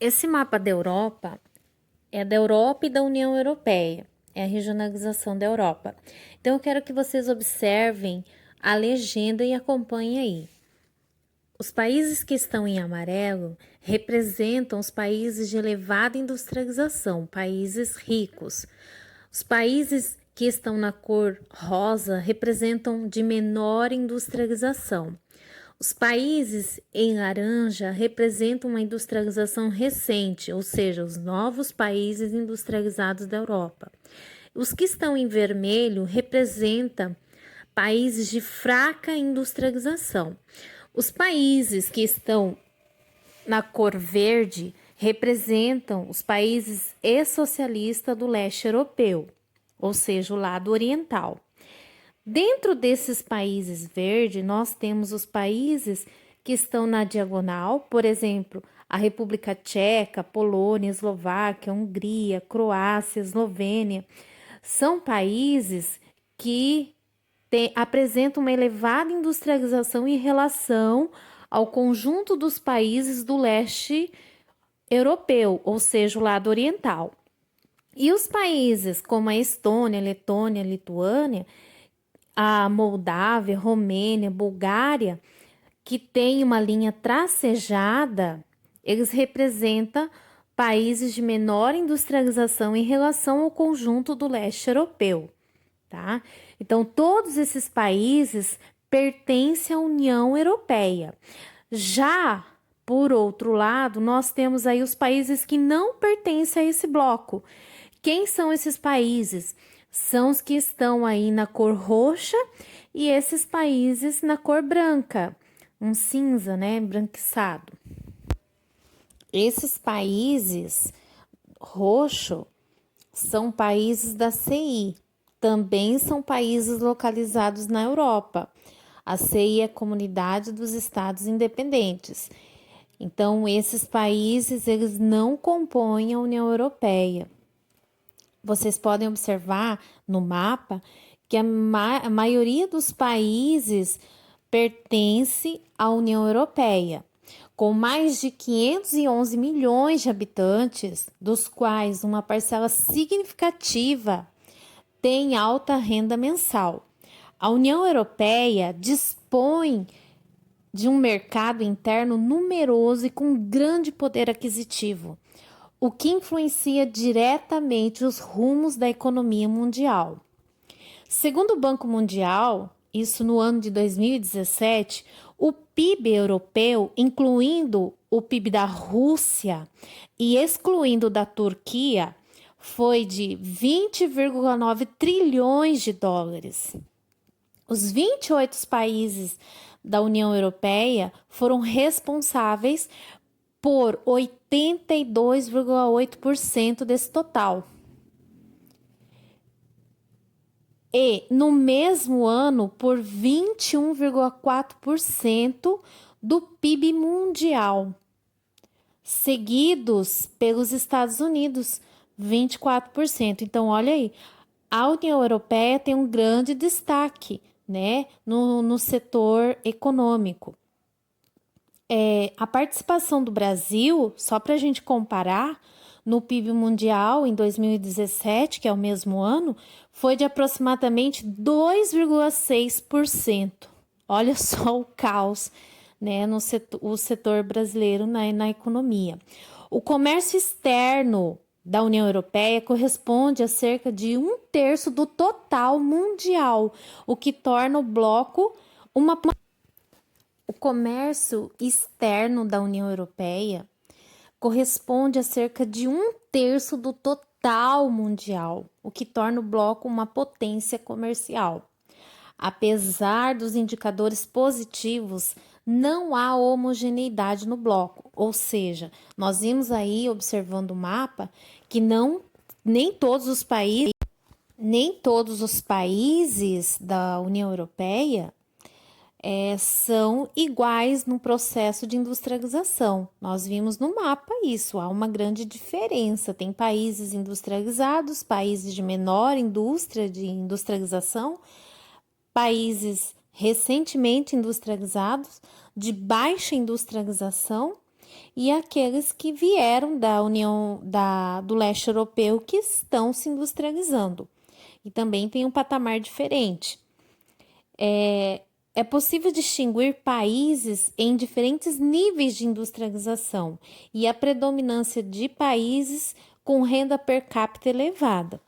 Esse mapa da Europa é da Europa e da União Europeia, é a regionalização da Europa. Então, eu quero que vocês observem a legenda e acompanhem aí. Os países que estão em amarelo representam os países de elevada industrialização, países ricos. Os países que estão na cor rosa representam de menor industrialização. Os países em laranja representam uma industrialização recente, ou seja, os novos países industrializados da Europa. Os que estão em vermelho representam países de fraca industrialização. Os países que estão na cor verde representam os países ex-socialistas do leste europeu, ou seja, o lado oriental. Dentro desses países verdes, nós temos os países que estão na diagonal, por exemplo, a República Tcheca, Polônia, Eslováquia, Hungria, Croácia, Eslovênia. São países que apresentam uma elevada industrialização em relação ao conjunto dos países do leste europeu, ou seja, o lado oriental. E os países como a Estônia, Letônia, Lituânia, a Moldávia, Romênia, Bulgária, que tem uma linha tracejada, eles representam países de menor industrialização em relação ao conjunto do leste europeu, tá? Então, todos esses países pertencem à União Europeia. Já, por outro lado, nós temos aí os países que não pertencem a esse bloco. Quem são esses países? São os que estão aí na cor roxa e esses países na cor branca, um cinza, né, branquiçado. Esses países roxo são países da CI, também são países localizados na Europa. A CI é a Comunidade dos Estados Independentes. Então, esses países, eles não compõem a União Europeia. Vocês podem observar no mapa que a maioria dos países pertence à União Europeia, com mais de 511 milhões de habitantes, dos quais uma parcela significativa tem alta renda mensal. A União Europeia dispõe de um mercado interno numeroso e com grande poder aquisitivo, o que influencia diretamente os rumos da economia mundial. Segundo o Banco Mundial, isso no ano de 2017, o PIB europeu, incluindo o PIB da Rússia e excluindo da Turquia, foi de 20,9 trilhões de dólares. Os 28 países da União Europeia foram responsáveis por 82,8% desse total. E, no mesmo ano, por 21,4% do PIB mundial, seguidos pelos Estados Unidos, 24%. Então, olha aí, a União Europeia tem um grande destaque, né, no setor econômico. A participação do Brasil, só para a gente comparar, no PIB mundial em 2017, que é o mesmo ano, foi de aproximadamente 2,6%. Olha só o caos, né, no setor brasileiro na economia. O comércio externo da União Europeia corresponde a cerca de 1/3 do total mundial, o que torna o bloco O comércio externo da União Europeia corresponde a cerca de 1/3 do total mundial, o que torna o bloco uma potência comercial. Apesar dos indicadores positivos, não há homogeneidade no bloco, ou seja, nós vimos aí observando o mapa que nem todos os países da União Europeia são iguais no processo de industrialização. Nós vimos no mapa isso, há uma grande diferença. Tem países industrializados, países de menor indústria de industrialização, países recentemente industrializados, de baixa industrialização e aqueles que vieram da do leste europeu que estão se industrializando. E também tem um patamar diferente. É possível distinguir países em diferentes níveis de industrialização e a predominância de países com renda per capita elevada.